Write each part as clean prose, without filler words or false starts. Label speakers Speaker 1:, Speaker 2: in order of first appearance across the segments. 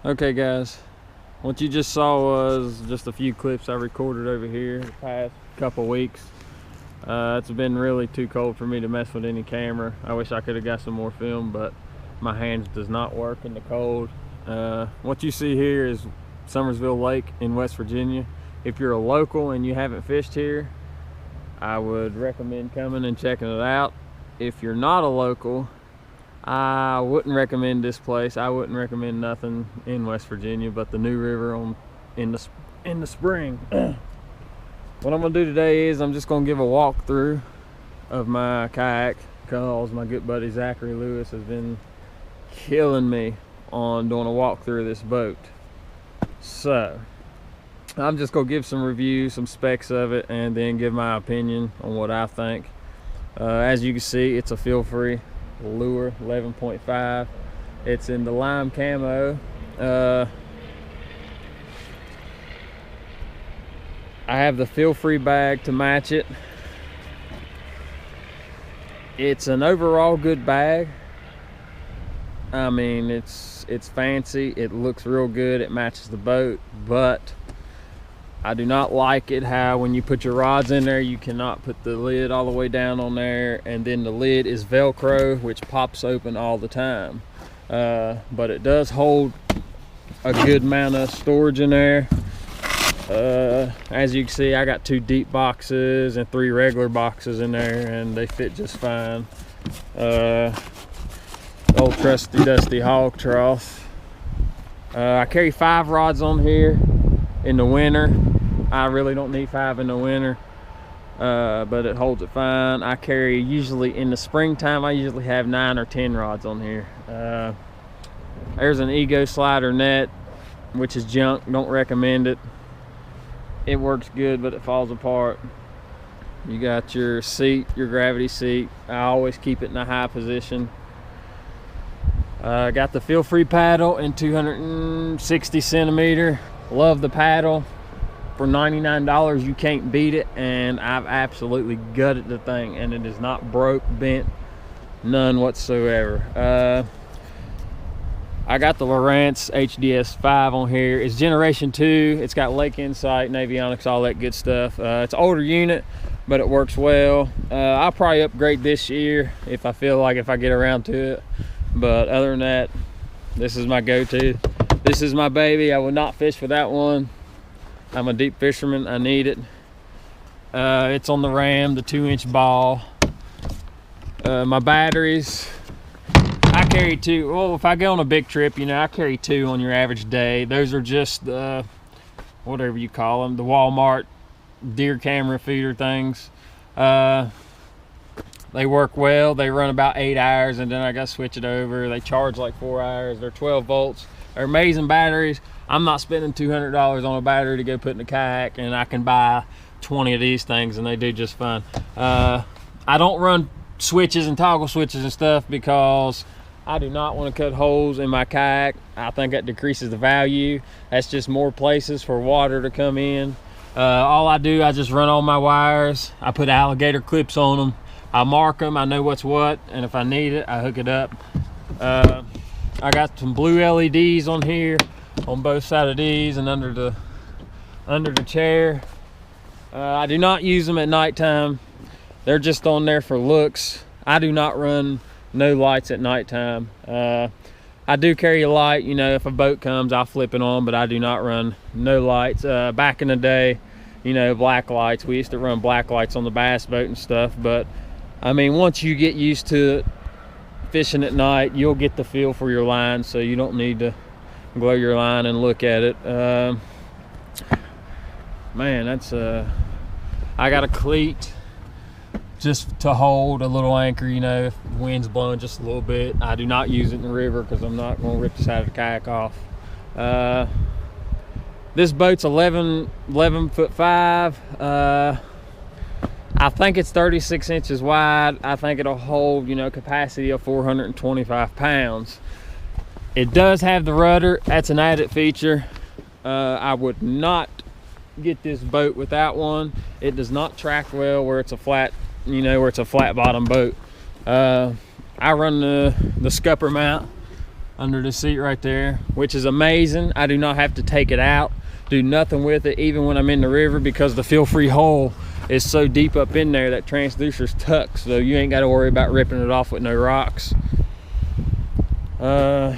Speaker 1: Okay guys, what you just saw was just a few clips I recorded over here the past couple weeks. It's been really too cold for me to mess with any camera. I wish I could have got some more film, but my hands does not work in the cold. What you see here is Summersville Lake in West Virginia. If you're a local and you haven't fished here, I would recommend coming and checking it out. If you're not a local, I wouldn't recommend this place. I wouldn't recommend nothing in West Virginia but the New River in the spring. What I'm gonna do today is I'm just gonna give a walkthrough of my kayak because my good buddy Zachary Lewis has been killing me on doing a walkthrough of this boat. So I'm just gonna give some reviews, some specs of it, and then give my opinion on what I think. As you can see, it's a feel-free lure, 11.5. It's in the lime camo. I have the feel-free bag to match it. It's an overall good bag. I mean, it's fancy, it looks real good, it matches the boat, but I do not like it how when you put your rods in there, you cannot put the lid all the way down on there, and then the lid is Velcro, which pops open all the time. But it does hold a good amount of storage in there. As you can see, I got 2 deep boxes and 3 regular boxes in there, and they fit just fine. Old trusty dusty hog trough. I carry 5 rods on here in the winter. I really don't need 5 in the winter, but it holds it fine. I carry usually in the springtime, I usually have 9 or 10 rods on here. There's an Ego slider net, which is junk, don't recommend it. It works good, but it falls apart. You got your seat, your gravity seat. I always keep it in a high position. Got the feel-free paddle in 260 centimeter. Love the paddle. For $99, you can't beat it, and I've absolutely gutted the thing, and it is not broke, bent, none whatsoever. I got the Lowrance HDS 5 on here. It's generation 2. It's got lake insight, avionics, all that good stuff. It's an older unit, but it works well. I'll probably upgrade this year if I feel like, if I get around to it. But other than that, this is my go-to. This is my baby. I would not fish without one. I'm a deep fisherman, I need it. It's on the Ram, the 2-inch ball. My batteries, I carry 2. Well, if I go on a big trip, you know, I carry 2 on your average day. Those are just whatever you call them, the Walmart deer camera feeder things. They work well. They run about 8 hours, and then I got to switch it over. They charge like 4 hours. They're 12 volts. They're amazing batteries. I'm not spending $200 on a battery to go put in a kayak, and I can buy 20 of these things and they do just fine. I don't run switches and toggle switches and stuff because I do not want to cut holes in my kayak. I think that decreases the value. That's just more places for water to come in. All I do, I just run all my wires. I put alligator clips on them. I mark them, I know what's what, and if I need it, I hook it up. I got some blue LEDs on here on both sides of these and under the chair. I do not use them at nighttime. They're just on there for looks. I do not run no lights at nighttime. I do carry a light, you know, if a boat comes, I'll flip it on, but I do not run no lights. Back in the day, you know, black lights. We used to run black lights on the bass boat and stuff, but I mean, once you get used to it, fishing at night, you'll get the feel for your line, so you don't need to glow your line and look at it. Man, that's I got a cleat just to hold a little anchor, you know, if the wind's blowing just a little bit. I do not use it in the river because I'm not going to rip the side of the kayak off. This boat's 11'5". I think it's 36 inches wide. I think it'll hold, you know, capacity of 425 pounds. It does have the rudder. That's an added feature. I would not get this boat without one. It does not track well where it's a flat, you know, where it's a flat bottom boat. I run the scupper mount under the seat right there, which is amazing. I do not have to take it out, do nothing with it, even when I'm in the river, because the feel-free hole is so deep up in there that transducer's tucked, so you ain't got to worry about ripping it off with no rocks. Other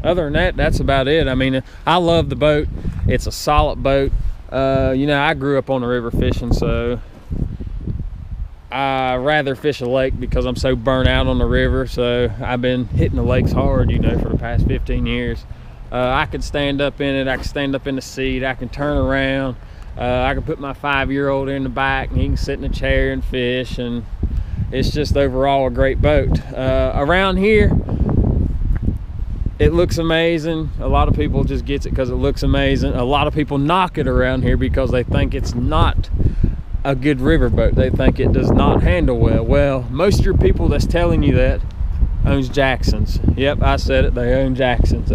Speaker 1: than that, that's about it. I mean, I love the boat. It's a solid boat. You know, I grew up on the river fishing, so I rather fish a lake because I'm so burnt out on the river. So I've been hitting the lakes hard, you know, for the past 15 years. I can stand up in it. I can stand up in the seat. I can turn around. I can put my 5-year-old in the back and he can sit in a chair and fish, and it's just overall a great boat. Around here, it looks amazing. A lot of people just gets it because it looks amazing. A lot of people knock it around here because they think it's not a good river boat. They think it does not handle well. Well, most of your people that's telling you that owns Jacksons. Yep, I said it, they own Jacksons.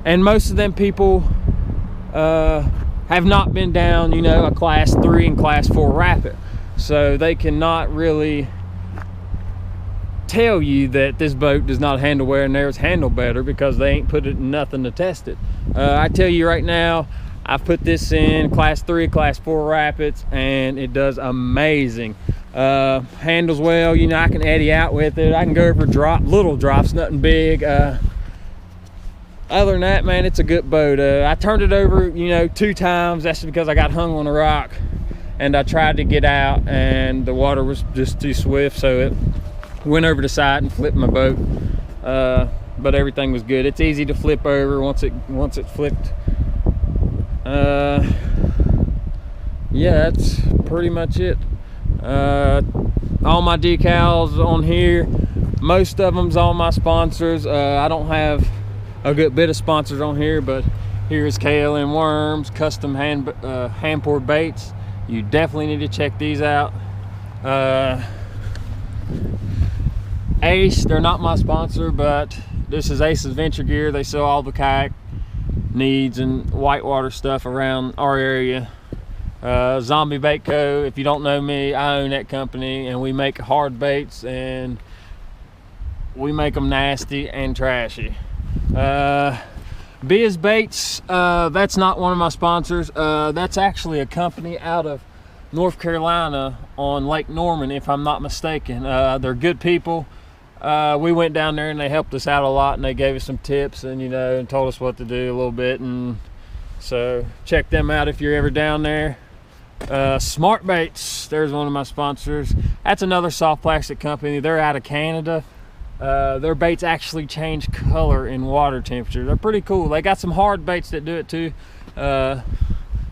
Speaker 1: And most of them people have not been down, you know, a class 3 and class 4 rapid, so they cannot really tell you that this boat does not handle well and theirs handle better, because they ain't put it in nothing to test it. I tell you right now, I've put this in class 3, class 4 rapids, and it does amazing. Handles well, you know, I can eddy out with it. I can go over little drops, nothing big. Other than that, man, it's a good boat. I turned it over, you know, 2 times. That's because I got hung on a rock and I tried to get out and the water was just too swift, so it went over the side and flipped my boat. But everything was good. It's easy to flip over once it flipped. Yeah, that's pretty much it. All my decals on here, most of them's all my sponsors. I don't have a good bit of sponsors on here, but here's KLM Worms, custom hand poured baits. You definitely need to check these out. Ace, they're not my sponsor, but this is Ace's Venture Gear. They sell all the kayak needs and whitewater stuff around our area. Zombie Bait Co. If you don't know me, I own that company, and we make hard baits, and we make them nasty and trashy. Biz Baits, that's not one of my sponsors. That's actually a company out of North Carolina on Lake Norman, if I'm not mistaken. They're good people. We went down there and they helped us out a lot, and they gave us some tips and, you know, and told us what to do a little bit. And so check them out if you're ever down there. Smart Baits, there's one of my sponsors. That's another soft plastic company. They're out of Canada. Their baits actually change color in water temperature. They're pretty cool. They got some hard baits that do it too.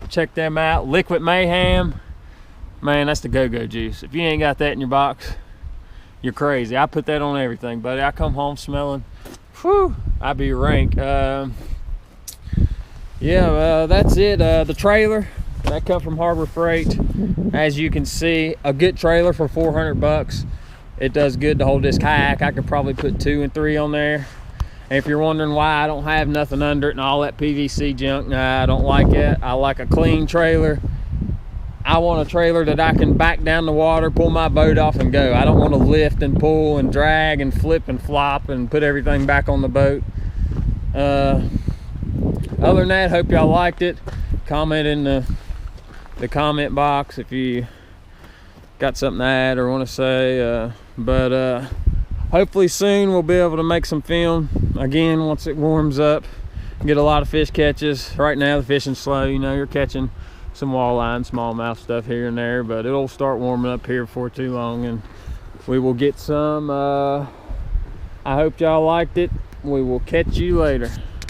Speaker 1: Check them out. Liquid Mayhem, man, that's the go-go juice. If you ain't got that in your box, you're crazy. I put that on everything, buddy. I come home smelling, whew, I be rank. Yeah, that's it. The trailer that come from Harbor Freight, as you can see, a good trailer for 400 bucks. It does good to hold this kayak. I could probably put 2 and 3 on there. And if you're wondering why I don't have nothing under it and all that PVC junk, nah, I don't like it. I like a clean trailer. I want a trailer that I can back down the water, pull my boat off and go. I don't want to lift and pull and drag and flip and flop and put everything back on the boat. Other than that, hope y'all liked it. Comment in the comment box if you got something to add or want to say. But hopefully soon we'll be able to make some film again once it warms up, get a lot of fish catches. Right now the fishing's slow, you know, you're catching some walleye and smallmouth stuff here and there, but it'll start warming up here before too long and we will get some. I hope y'all liked it. We will catch you later.